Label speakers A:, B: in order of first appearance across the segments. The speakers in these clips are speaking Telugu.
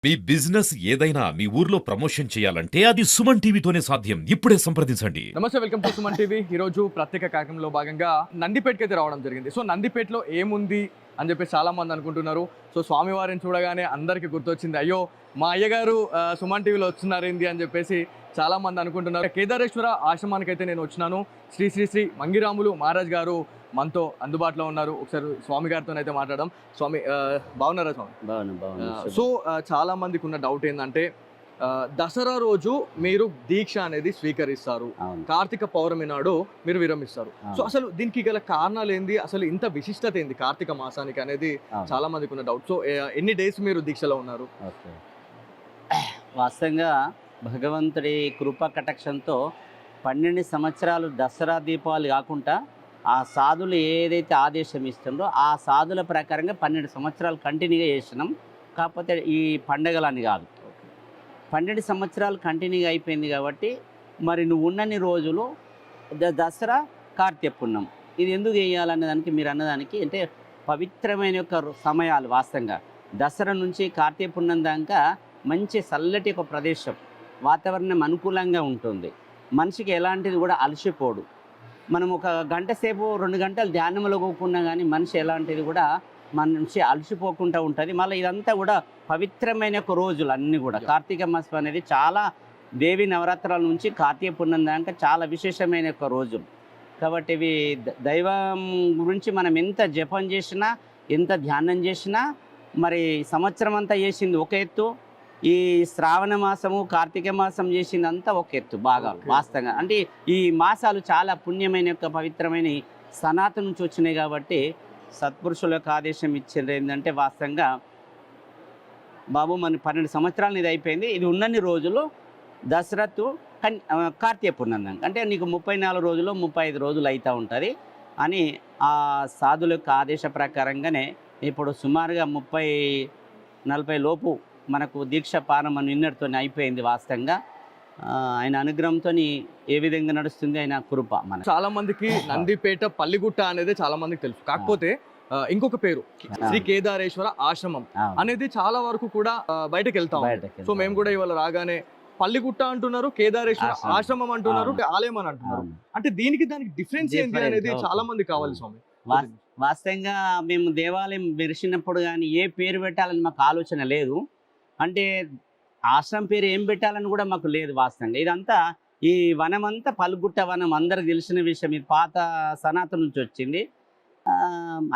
A: మీ బిజినెస్ ఏదైనా మీ ఊర్లో ప్రమోషన్ చేయాలంటే అది సుమన్ టీవీతోనే సాధ్యం. ఇప్పుడే సంప్రదించండి.
B: నమస్తే, వెల్కమ్ టు సుమన్ టీవీ. ఈరోజు ప్రత్యేక కార్యక్రమంలో భాగంగా నందిపేటకి అయితే రావడం జరిగింది. సో నందిపేటలో ఏముంది అని చెప్పేసి చాలా మంది అనుకుంటున్నారు. సో స్వామివారిని చూడగానే అందరికీ గుర్తొచ్చింది, అయ్యో మా అయ్యగారు సుమన్ టీవీలో వస్తున్నారేంది అని చెప్పేసి చాలా మంది అనుకుంటున్నారు. కేదారేశ్వర ఆశ్రమానికి అయితే నేను వచ్చినాను. శ్రీ శ్రీ శ్రీ మంగిరాములు మహారాజ్ గారు మనతో అందుబాటులో ఉన్నారు. ఒకసారి స్వామి గారితో అయితే మాట్లాడడం. స్వామి బాగున్నారా స్వామి?
C: బాగున్నా.
B: సో చాలా మందికి ఉన్న డౌట్ ఏంటంటే దసరా రోజు మీరు దీక్ష అనేది స్వీకరిస్తారు, కార్తీక పౌర్ణమి నాడు మీరు విరమిస్తారు. సో అసలు దీనికి గల కారణాలు ఏంది, అసలు ఇంత విశిష్టత ఏంది కార్తీక మాసానికి అనేది చాలా మందికి ఉన్న డౌట్. సో ఎన్ని డేస్ మీరు దీక్షలో ఉన్నారు?
C: వాస్తవంగా భగవంతుడి కృపా కటాక్షంతో 12 సంవత్సరాలు దసరా దీపావళి కాకుండా ఆ సాధులు ఏదైతే ఆదేశం ఇస్తుందో ఆ సాధుల ప్రకారంగా 12 సంవత్సరాలు కంటిన్యూగా చేసినాం. కాకపోతే ఈ పండగలని కాదు, 12 సంవత్సరాలు కంటిన్యూగా అయిపోయింది కాబట్టి మరి నువ్వు ఉన్నన్ని రోజులు దసరా కార్తీక పున్నం ఇది ఎందుకు వేయాలనే దానికి మీరు అన్నదానికి అంటే పవిత్రమైన యొక్క సమయాలు. వాస్తవంగా దసరా నుంచి కార్తీక పున్నం దాకా మంచి చల్లటి ఒక ప్రదేశం, వాతావరణం అనుకూలంగా ఉంటుంది. మనిషికి ఎలాంటిది కూడా అలసిపోడు. మనం ఒక గంట సేపు 2 గంటలు ధ్యానంలో కూకున్నా కానీ మనిషి ఎలాంటిది కూడా మనిషి అలసిపోకుండా ఉంటుంది. మళ్ళీ ఇదంతా కూడా పవిత్రమైన ఒక రోజులు అన్నీ కూడా. కార్తీక మాసం అనేది చాలా దేవి నవరాత్రాల నుంచి కార్తీక పున్నం దాకా చాలా విశేషమైన ఒక రోజులు కాబట్టి ఇవి దైవం గురించి మనం ఎంత జపం చేసినా ఎంత ధ్యానం చేసినా మరి సంవత్సరం అంతా చేసింది ఒక ఎత్తు, ఈ శ్రావణ మాసము కార్తీక మాసం చేసిందంతా ఒక ఎత్తు బాగా. వాస్తవంగా అంటే ఈ మాసాలు చాలా పుణ్యమైన యొక్క పవిత్రమైన సనాతన నుంచి వచ్చినాయి కాబట్టి సత్పురుషులకు ఆదేశం ఇచ్చింది ఏంటంటే వాస్తవంగా బాబు మన 12 సంవత్సరాలు ఇది అయిపోయింది, ఇది ఉన్నన్ని రోజులు దసరాతో కార్తీక పున్నం అంటే నీకు 34 రోజులు 35 రోజులు అవుతూ ఉంటుంది అని ఆ సాధుల యొక్క ఆదేశ ప్రకారంగానే ఇప్పుడు సుమారుగా 30-40 లోపు మనకు దీక్ష పానం నిన్నటితో అయిపోయింది. వాస్తవంగా ఆయన అనుగ్రహంతో ఏ విధంగా నడుస్తుంది ఆయన కృప. మన
B: చాలా మందికి నందిపేట పల్లిగుట్ట అనేది చాలా మందికి తెలుసు, కాకపోతే ఇంకొక పేరు శ్రీ కేదారేశ్వర ఆశ్రమం అనేది చాలా వరకు కూడా బయటకు వెళ్తాం. సో మేము కూడా ఇవాళ రాగానే పల్లిగుట్ట అంటున్నారు, కేదారేశ్వర ఆశ్రమం అంటున్నారు, ఆలయం అని అంటున్నారు. అంటే దీనికి దానికి డిఫరెన్స్ ఏంటి అనేది చాలా మంది కావాలి స్వామి.
C: వాస్తవంగా మేము దేవాలయం మెరిసినప్పుడు కానీ ఏ పేరు పెట్టాలని మాకు ఆలోచన లేదు. అంటే ఆశ్రమం పేరు ఏం పెట్టాలని కూడా మాకు లేదు. వాస్తవంగా ఇదంతా ఈ వనం అంతా పల్గుట్ట వనం అందరికి తెలిసిన విషయం. ఇది పాత సనాతన నుంచి వచ్చింది.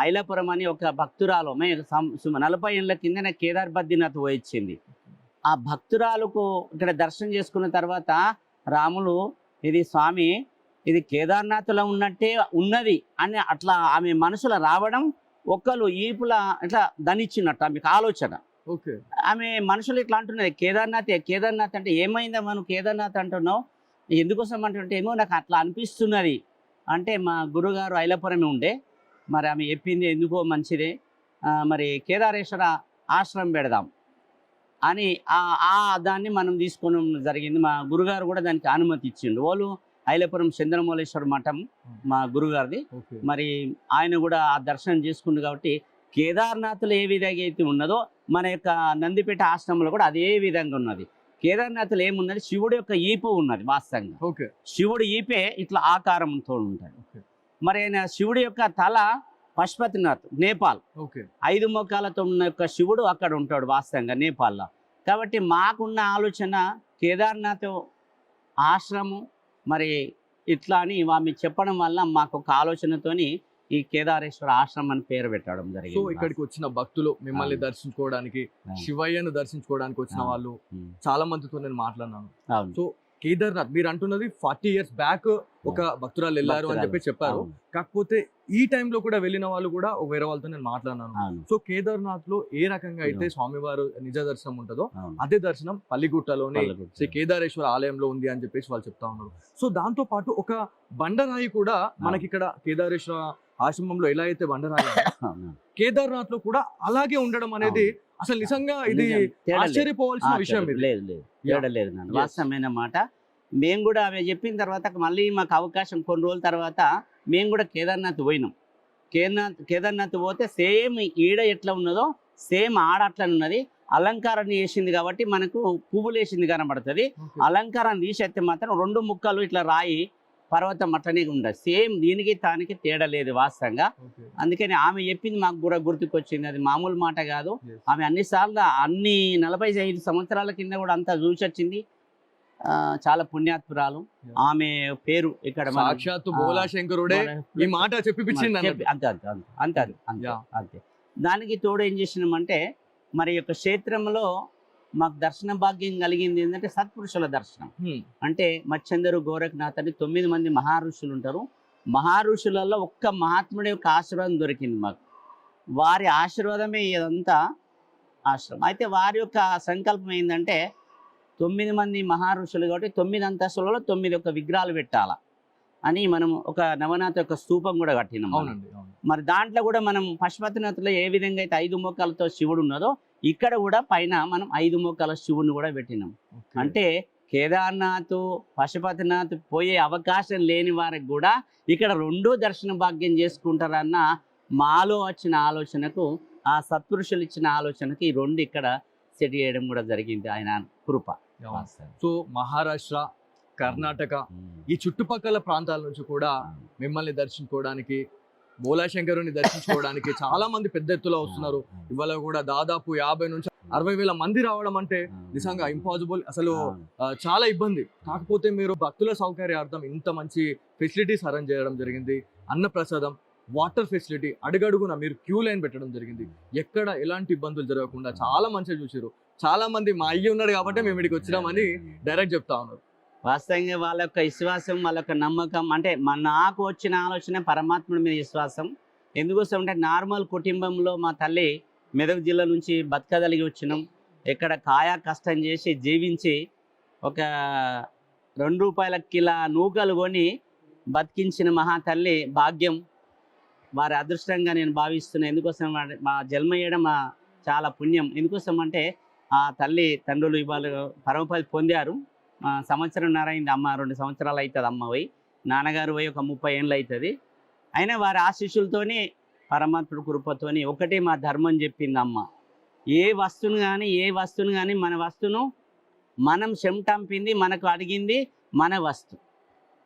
C: ఐలాపురం అని ఒక భక్తురాలు 40 ఏళ్ళ కింద కేదార్ బద్రీనాథ్ పోయించింది. ఆ భక్తురాలకు ఇక్కడ దర్శనం చేసుకున్న తర్వాత రాములు ఇది స్వామి ఇది కేదార్నాథ్లో ఉన్నట్టే ఉన్నది అని అట్లా ఆమె మనసులో రావడం, ఒక్కరు ఈపుల ఇట్లా ధనిచ్చినట్టు ఆమెకు ఆలోచన. ఆమె మనుషులు ఇట్లా అంటున్నది కేదార్నాథ్ అంటే ఏమైందా మనం కేదార్నాథ్ అంటున్నావు ఎందుకోసం అంటుంటే ఏమో నాకు అట్లా అనిపిస్తున్నది అంటే మా గురుగారు ఐలాపురమే ఉండే, మరి ఆమె చెప్పింది ఎందుకో మంచిదే మరి కేదారేశ్వర ఆశ్రమం పెడదాం అని దాన్ని మనం తీసుకోవడం జరిగింది. మా గురుగారు కూడా దానికి అనుమతి ఇచ్చిండు. వాళ్ళు ఐలాపురం చంద్రమౌళేశ్వర మఠం మా గురుగారిది. మరి ఆయన కూడా ఆ దర్శనం చేసుకుండు కాబట్టి కేదార్నాథ్లో ఏ విధంగా అయితే ఉన్నదో మన యొక్క నందిపేట ఆశ్రమంలో కూడా అదే విధంగా ఉన్నది. కేదార్నాథ్లో ఏమున్నది, శివుడు యొక్క ఈపు ఉన్నది. వాస్తవంగా శివుడు ఈపే ఇట్లా ఆకారంతో ఉంటుంది. మరి ఆయన శివుడి యొక్క తల పశుపతినాథ్ నేపాల్ 5 మోకాలతో ఉన్న యొక్క శివుడు అక్కడ ఉంటాడు వాస్తవంగా నేపాల్లో. కాబట్టి మాకున్న ఆలోచన కేదార్నాథ్ ఆశ్రమం మరి ఇట్లా అని ఆమె చెప్పడం వల్ల మాకు ఒక ఆలోచనతోని ఈ కేదారేశ్వర ఆశ్రమం అని పేరు పెట్టడం జరిగింది.
B: సో ఇక్కడికి వచ్చిన భక్తులు మిమ్మల్ని దర్శించుకోవడానికి, శివయ్యను దర్శించుకోవడానికి వచ్చిన వాళ్ళు చాలా మందితో నేను మాట్లాడినాను. సో కేదార్నాథ్ మీరు అంటున్నది 40 years బ్యాక్ ఒక భక్తురాలు వెళ్ళారు అని చెప్పారు. కాకపోతే ఈ టైంలో కూడా వెళ్ళిన వాళ్ళు కూడా వేరే వాళ్ళతో నేను మాట్లాడినాను. సో కేదార్నాథ్ లో ఏ రకంగా అయితే స్వామివారు నిజ దర్శనం ఉంటుందో అదే దర్శనం పల్లిగుట్టలోని శ్రీ కేదారేశ్వర ఆలయంలో ఉంది అని చెప్పేసి వాళ్ళు చెప్తా ఉన్నారు. సో దాంతో పాటు ఒక బండరాయి కూడా మనకి ఇక్కడ కేదారేశ్వర ఆశ్రమంలో ఎలా అయితే బండరాయి కేదార్నాథ్ లో కూడా అలాగే ఉండడం అనేది అసలు నిజంగా ఇది ఆశ్చర్యపోవాల్సిన విషయం.
C: లేదు వాస్తవమైన మాట. మేము కూడా ఆమె చెప్పిన తర్వాత మళ్ళీ మాకు అవకాశం కొన్ని రోజుల తర్వాత మేము కూడా కేదార్నాథ్ పోయినాం. కేదార్నాథ్ పోతే సేమ్ ఈడ ఎట్లా ఉన్నదో సేమ్ ఆడ అట్లా ఉన్నది. అలంకారం వేసింది కాబట్టి మనకు పువ్వులు వేసింది కనబడుతుంది. అలంకారం తీసేస్తే మాత్రం 2 ముక్కలు ఇట్లా రాయి పర్వతం అట్లనే ఉండదు. సేమ్ దీనికి దానికి తేడా లేదు వాస్తవంగా. అందుకని ఆమె చెప్పింది మాకు కూడా గుర్తుకొచ్చింది. అది మామూలు మాట కాదు. ఆమె అన్నిసార్లు 45 సంవత్సరాల కింద కూడా అంతా చూసొచ్చింది. చాలా పుణ్యాత్పురాలు. ఆమె పేరు ఇక్కడ
B: సాక్షాత్తు బోలా శంకరుడే ఈ మాట చెప్పిపించింది.
C: అంతే. దానికి తోడు ఏం చేసినామంటే మరి యొక్క క్షేత్రంలో మాకు దర్శన భాగ్యం కలిగింది ఏంటంటే సత్పురుషుల దర్శనం. అంటే మచ్చందరు గోరఖనాథ్ అని 9 మంది మహారుషులు ఉంటారు. మహారుషులలో ఒక్క మహాత్ముడి యొక్క ఆశీర్వాదం దొరికింది మాకు. వారి ఆశీర్వాదమే ఇదంతా ఆశ్రమం. అయితే వారి యొక్క సంకల్పం ఏంటంటే 9 మంది మహారుషులు కాబట్టి 9 అంతస్తులలో 9 ఒక విగ్రహాలు పెట్టాలా అని మనం ఒక నవనాథ యొక్క స్తూపం కూడా కట్టినాం. మరి దాంట్లో కూడా మనం పశుపతినాథ్లో ఏ విధంగా అయితే 5 మోకాలతో శివుడు ఉన్నదో ఇక్కడ కూడా పైన మనం 5 మోకాల శివుడిని కూడా పెట్టినాం. అంటే కేదార్నాథ్ పశుపతినాథ్ పోయే అవకాశం లేని వారికి కూడా ఇక్కడ 2 దర్శన భాగ్యం చేసుకుంటారన్న మాలో వచ్చిన ఆలోచనకు, ఆ సత్పురుషులు ఇచ్చిన ఆలోచనకు ఈ 2 ఇక్కడ సెట్ చేయడం కూడా జరిగింది ఆయన కృప.
B: సో మహారాష్ట్ర, కర్ణాటక ఈ చుట్టుపక్కల ప్రాంతాల నుంచి కూడా మిమ్మల్ని దర్శించుకోవడానికి, బోలా శంకరుని దర్శించుకోవడానికి చాలా మంది పెద్ద ఎత్తులో వస్తున్నారు. ఇవాళ కూడా దాదాపు 50 నుంచి 60,000 మంది రావడం అంటే నిజంగా ఇంపాసిబుల్. అసలు చాలా ఇబ్బంది. కాకపోతే మీరు భక్తుల సౌకర్యార్థం ఇంత మంచి ఫెసిలిటీస్ అరేంజ్ చేయడం జరిగింది. అన్నప్రసాదం, వాటర్ ఫెసిలిటీ, అడుగడుగున మీరు క్యూ లైన్ పెట్టడం జరిగింది. ఎక్కడ ఎలాంటి ఇబ్బందులు జరగకుండా చాలా మంచిగా చూసారు. చాలా మంది మా అయ్యి ఉన్నాడు కాబట్టి మేము ఇక్కడికి వచ్చినామని డైరెక్ట్ చెప్తా ఉన్నారు.
C: వాస్తవంగా వాళ్ళ యొక్క విశ్వాసం, వాళ్ళ యొక్క నమ్మకం, అంటే నాకు వచ్చిన ఆలోచన పరమాత్ముడి మీద విశ్వాసం. ఎందుకోసం అంటే నార్మల్ కుటుంబంలో మా తల్లి మెదక్ జిల్లా నుంచి బతకదలిగి వచ్చినాం. ఇక్కడ కాయా కష్టం చేసి జీవించి ఒక 2 రూపాయల కిలో నూకలు కొని బతికించిన మహాతల్లి భాగ్యం, వారి అదృష్టంగా నేను భావిస్తున్నాను. ఎందుకోసం మా జన్మ చేయడం చాలా పుణ్యం. ఎందుకోసం అంటే ఆ తల్లి తండ్రులు ఇవాళ పరమపది పొందారు. సంవత్సరంన్నర అయింది అమ్మ, 2 సంవత్సరాలు అవుతుంది అమ్మ పోయి. నాన్నగారు పోయి ఒక 30 ఏళ్ళు అవుతుంది. అయినా వారి ఆశీస్సులతోని పరమాత్ముడి కృపతోని ఒకటే మా ధర్మం చెప్పింది అమ్మ. ఏ వస్తువును కానీ మన వస్తువును మనం చెమటంపింది, మనకు అడిగింది మన వస్తువు.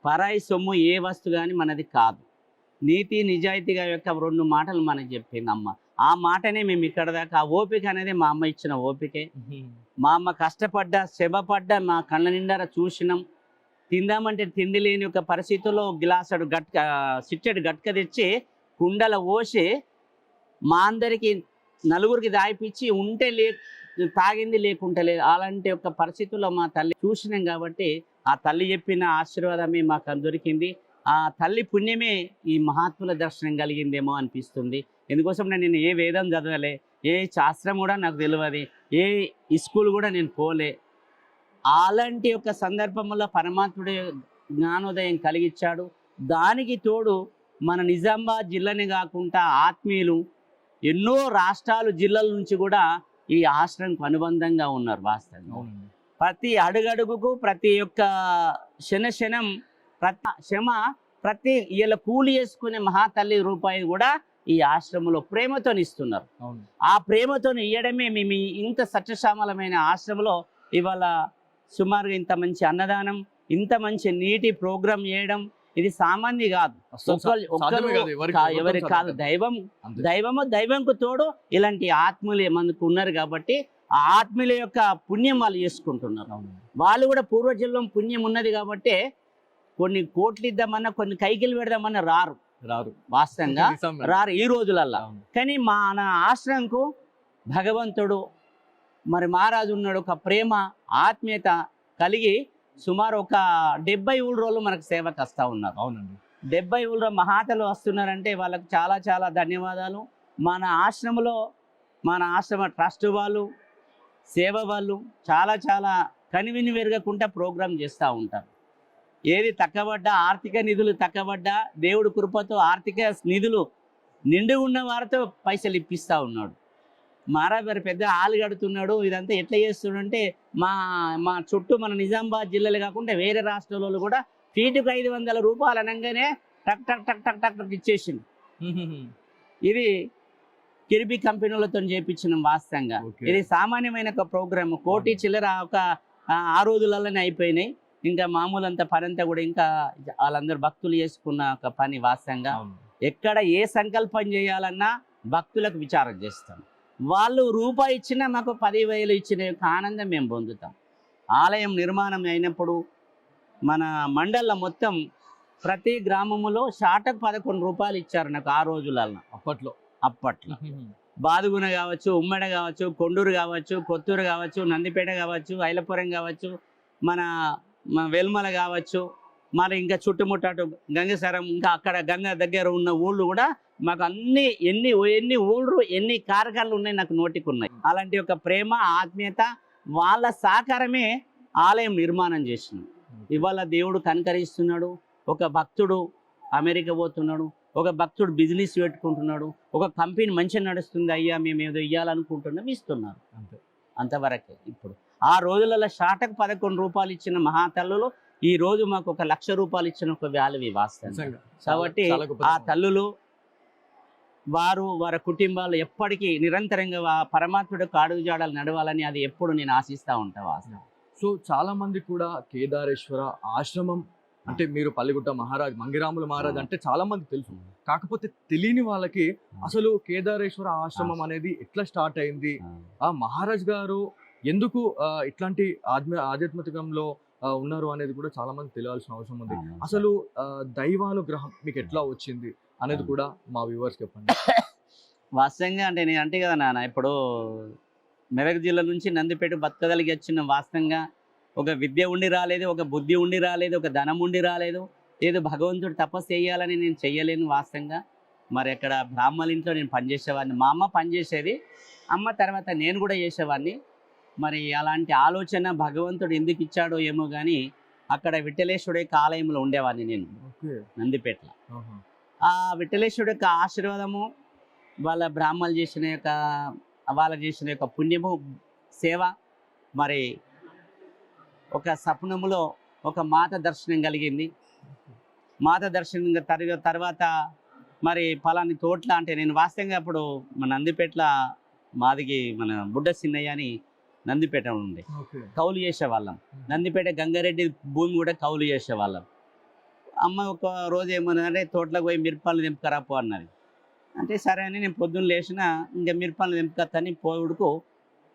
C: పరాయి సొమ్ము ఏ వస్తువు కానీ మనది కాదు. నీతి నిజాయితీగా యొక్క 2 మాటలు మనకు చెప్పింది అమ్మ. ఆ మాటనే మేము ఇక్కడ దాకా, ఆ ఓపిక అనేది మా అమ్మ ఇచ్చిన ఓపికే. మా అమ్మ కష్టపడ్డా, శ్రమపడ్డా, మా కళ్ళ నిండా చూసినాం. తిందామంటే తిండి లేని ఒక పరిస్థితుల్లో గ్లాసుడు సిట్టెడు గట్క తెచ్చి కుండల పోసి మా అందరికీ నలుగురికి దాయిపించి ఉంటే తాగింది, లేకుంటే లేదు. అలాంటి ఒక పరిస్థితుల్లో మా తల్లి చూసినాం కాబట్టి ఆ తల్లి చెప్పిన ఆశీర్వాదమే మాకు దొరికింది. ఆ తల్లి పుణ్యమే ఈ మహాత్ముల దర్శనం కలిగిందేమో అనిపిస్తుంది. ఎందుకోసం నేను ఏ వేదం చదవలే, ఏ శాస్త్రం కూడా నాకు తెలియదు, ఏ స్కూల్ కూడా నేను పోలే. అలాంటి ఒక సందర్భంలో పరమాత్ముడి జ్ఞానోదయం కలిగించాడు. దానికి తోడు మన నిజామాబాద్ జిల్లానే కాకుండా ఆత్మీయులు ఎన్నో రాష్ట్రాలు, జిల్లాల నుంచి కూడా ఈ ఆశ్రమంకు అనుబంధంగా ఉన్నారు. వాస్తవంగా ప్రతి అడుగడుగుకు, ప్రతి ఒక్క క్షణం, ప్రతి ఇలా కూలి చేసుకునే మహాతల్లి రూపాయి కూడా ఈ ఆశ్రమంలో ప్రేమతో ఇస్తున్నారు. ఆ ప్రేమతో ఇవ్వడమే మేము ఇంత సత్యశ్యామలమైన ఆశ్రమంలో ఇవాళ సుమారుగా ఇంత మంచి అన్నదానం, ఇంత మంచి నీటి ప్రోగ్రాం చేయడం ఇది సామాన్య కాదు. ఎవరికి కాదు, దైవంకు తోడు ఇలాంటి ఆత్మీయులు మనకు ఉన్నారు కాబట్టి ఆ ఆత్మీయుల యొక్క పుణ్యం వాళ్ళు చేసుకుంటున్నారు. వాళ్ళు కూడా పూర్వజన్మం పుణ్యం ఉన్నది కాబట్టి కొన్ని కోట్లు ఇద్దామన్నా, కొన్ని కైకిలు పెడదామన్నా రారు వాస్తవంగా రారు ఈ రోజులల్లా. కానీ మన ఆశ్రమంకు భగవంతుడు మరి మహారాజు ఉన్నాడు. ఒక ప్రేమ, ఆత్మీయత కలిగి సుమారు ఒక 77 రోజులు మనకు సేవకు వస్తూ ఉన్నారు. 77 మహాతలు వస్తున్నారంటే వాళ్ళకు చాలా చాలా ధన్యవాదాలు. మన ఆశ్రమ ట్రస్ట్ వాళ్ళు, సేవ వాళ్ళు చాలా చాలా కనివిని వెరగకుండా ప్రోగ్రాం చేస్తూ ఉంటారు. ఏది తక్కబడ్డా, ఆర్థిక నిధులు తక్కబడ్డా దేవుడి కృపతో ఆర్థిక నిధులు నిండి ఉన్న వారితో పైసలు ఇప్పిస్తూ ఉన్నాడు. మారాబారి పెద్ద హాలు కడుతున్నాడు. ఇదంతా ఎట్లా చేస్తున్నాడంటే మా చుట్టూ మన నిజామాబాద్ జిల్లాలో కాకుండా వేరే రాష్ట్రాలలో కూడా ఫీటుకు 500 రూపాయలు అనగానే టక్ టక్ టక్ టక్ టక్ టక్ ఇచ్చేసింది. ఇది కిరిబి కంపెనీలతో చేయించినాం వాస్తవంగా.
B: Okay.
C: ఇది సామాన్యమైన ఒక ప్రోగ్రామ్, కోటి చిల్లర ఒక ఆ రోజులలోనే అయిపోయినాయి. ఇంకా మామూలు అంత పని అంతా కూడా ఇంకా వాళ్ళందరూ భక్తులు చేసుకున్న ఒక పని వాస్తవంగా.
B: అవును.
C: ఎక్కడ ఏ సంకల్పం చేయాలన్నా భక్తులకు విచారం చేస్తాం. వాళ్ళు రూపాయి ఇచ్చినా మాకు 10,000 ఇచ్చిన యొక్క ఆనందం మేము పొందుతాం. ఆలయం నిర్మాణం అయినప్పుడు మన మండలం మొత్తం ప్రతి గ్రామములో షాటకు 11 రూపాయలు ఇచ్చారు నాకు ఆ రోజులలో. అప్పట్లో బాదుగున కావచ్చు, ఉమ్మడి కావచ్చు, కొండూరు కావచ్చు, కొత్తూరు కావచ్చు, నందిపేట కావచ్చు, ఐలపురం కావచ్చు, మన వెల్మల కావచ్చు, మరి ఇంకా చుట్టుముట్టు గంగసరం, ఇంకా అక్కడ గంగ దగ్గర ఉన్న ఊళ్ళు కూడా మాకు అన్ని ఎన్ని ఊళ్ళు ఎన్ని కార్యక్రమాలు ఉన్నాయి నాకు నోటికి ఉన్నాయి. అలాంటి ఒక ప్రేమ ఆత్మీయత వాళ్ళ సహకారమే ఆలయం నిర్మాణం చేసినాం. ఇవాళ దేవుడు కనికరిస్తున్నాడు. ఒక భక్తుడు అమెరికా పోతున్నాడు, ఒక భక్తుడు బిజినెస్ పెట్టుకుంటున్నాడు, ఒక కంపెనీ మంచిగా నడుస్తుంది, అయ్యా మేము ఏదో ఇవ్వాలనుకుంటున్నాం, ఇస్తున్నారు. అంతవరకే. ఇప్పుడు ఆ రోజులలో షాటకు 11 రూపాయలు ఇచ్చిన మహాతల్లులు ఈ రోజు మాకు 1,00,000 రూపాయలు ఇచ్చిన ఒక వాల్యూ వాస్తవం. కాబట్టి ఆ తల్లులు వారి కుటుంబాలు ఎప్పటికీ నిరంతరంగా పరమాత్ముడు అడుగుజాడలు నడవాలని అది ఎప్పుడు నేను ఆశిస్తూ ఉంటా వాస్తవం.
B: సో చాలా మంది కూడా కేదారేశ్వర ఆశ్రమం అంటే మీరు పల్లిగుట్ట మహారాజ్ మంగిరాముల మహారాజ్ అంటే చాలా మంది తెలుసు. కాకపోతే తెలియని వాళ్ళకి అసలు కేదారేశ్వర ఆశ్రమం అనేది ఎట్లా స్టార్ట్ అయింది, ఆ మహారాజ్ గారు ఎందుకు ఇట్లాంటి ఆధ్యాత్మికంలో ఉన్నారు అనేది కూడా చాలా మంది తెలియాల్సిన అవసరం ఉంది. అసలు దైవానుగ్రహం మీకు ఎట్లా వచ్చింది అనేది కూడా మా వ్యూవర్స్ చెప్పండి.
C: వాస్తవంగా అంటే నేను అంటే కదా నాన్న, ఇప్పుడు మెదక్ జిల్లా నుంచి నందిపేట బతకగలిగి వచ్చిన వాస్తవంగా ఒక విద్య ఉండి రాలేదు, ఒక బుద్ధి ఉండి రాలేదు, ఒక ధనం ఉండి రాలేదు. ఏదో భగవంతుడు తపస్సు చేయాలని నేను చెయ్యలేను వాస్తవంగా. మరి అక్కడ బ్రాహ్మణుల ఇంట్లో నేను పనిచేసేవాడిని. మా అమ్మ పనిచేసేది, అమ్మ తర్వాత నేను కూడా చేసేవాడిని. మరి అలాంటి ఆలోచన భగవంతుడు ఎందుకు ఇచ్చాడో ఏమో కానీ అక్కడ విఠలేశ్వరుడి యొక్క ఆలయంలో ఉండేవాడిని నేను నందిపేటలో. ఆ విఠలేశ్వరుడి యొక్క ఆశీర్వాదము, వాళ్ళ బ్రాహ్మణులు చేసిన యొక్క పుణ్యము, సేవ, మరి ఒక స్వప్నములో ఒక మాత దర్శనం కలిగింది. మాత దర్శనం తర్వాత మరి పలాని తోట్ల అంటే నేను వాస్తవంగా అప్పుడు మన నందిపేటల మాదికి మన బుడ్డ సిన్నయ్య అని నందిపేట ఉండే కౌలు చేసేవాళ్ళం. నందిపేట గంగారెడ్డి భూమి కూడా కౌలు చేసేవాళ్ళం. అమ్మ ఒక రోజు ఏమన్నదంటే తోటలోకి పోయి మిరపలు తెంపుకరాపో అన్నది. అంటే సరే అని నేను పొద్దున్న లేచిన ఇంకా మిరపలు తెంపుకొత్తని పోవుడుకు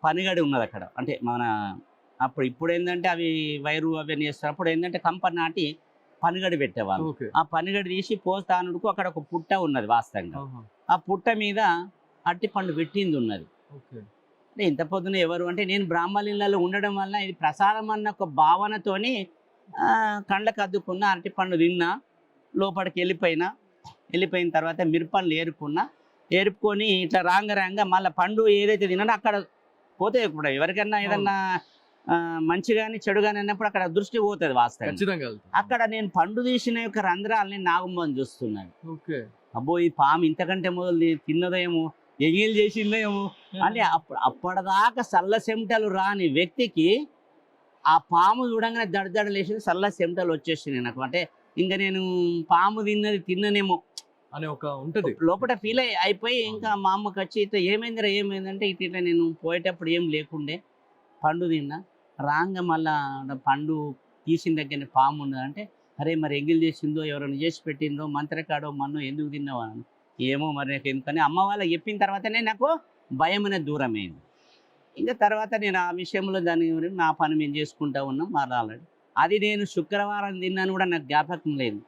C: పనిగడి ఉన్నది అక్కడ. అంటే మన ఇప్పుడు ఏంటంటే అవి వైరు అవన్నీ చేస్తారు. అప్పుడు ఏంటంటే కంప నాటి పనిగడి పెట్టేవాళ్ళు. ఆ పనిగడి తీసి పోస్తానుడుకు అక్కడ ఒక పుట్ట ఉన్నది వాస్తవంగా. ఆ పుట్ట మీద అట్టి పండు పెట్టింది ఉన్నది. అంటే ఇంత పొద్దున ఎవరు అంటే నేను బ్రాహ్మణులలో ఉండడం వల్ల ఇది ప్రసాదం అన్న ఒక భావనతోని కళ్ళకు అద్దుకున్న అరటి పండు తిన్నా, లోపలికి వెళ్ళిపోయిన తర్వాత మిరపండ్లు ఏరుకొని ఇట్లా రాంగ మళ్ళీ పండు ఏదైతే తిన్నాడో అక్కడ పోతే ఇప్పుడు ఎవరికైనా ఏదన్నా మంచి కానీ చెడు కానీ అన్నప్పుడు అక్కడ దృష్టి పోతుంది వాస్తవంగా. అక్కడ నేను పండు తీసిన యొక్క రంధ్రాలని నాగమ్మని చూస్తున్నాను. అబ్బో ఈ పాము ఇంతకంటే మొదలు తిన్నదో ఏమో, ఎంగిల్ చేసిందో ఏమో అంటే అప్పటిదాకా చల్ల చెమటలు రాని వ్యక్తికి ఆ పాము చూడంగానే దడదడలేసి చల్ల చెమటలు వచ్చేసింది నాకు. అంటే ఇంకా నేను పాము తిన్ననేమో
B: అని ఒక ఉంటుంది
C: లోపల ఫీల్ అయిపోయి ఇంకా మా అమ్మకి వచ్చి ఇట్లా ఏమైందంటే ఇట్లా నేను పోయేటప్పుడు ఏం లేకుండే పండు తిన్నా, రాంగ మళ్ళా పండు తీసిన దగ్గర పాము ఉన్నదంటే అరే మరి ఎంగిల్ చేసిందో ఎవరైనా చేసి పెట్టిందో మంత్రకాడో మన్నో ఎందుకు తిన్నావు అని. ఏమో మరి నాకు ఎందుకని అమ్మ వాళ్ళకి చెప్పిన తర్వాతనే నాకు భయం అనేది దూరమైంది. ఇంకా తర్వాత నేను ఆ విషయంలో దాని నా పని మేము చేసుకుంటా ఉన్నాం మాట్లాడాలి. అది నేను శుక్రవారం తిన్నాను కూడా నాకు జ్ఞాపకం లేదు.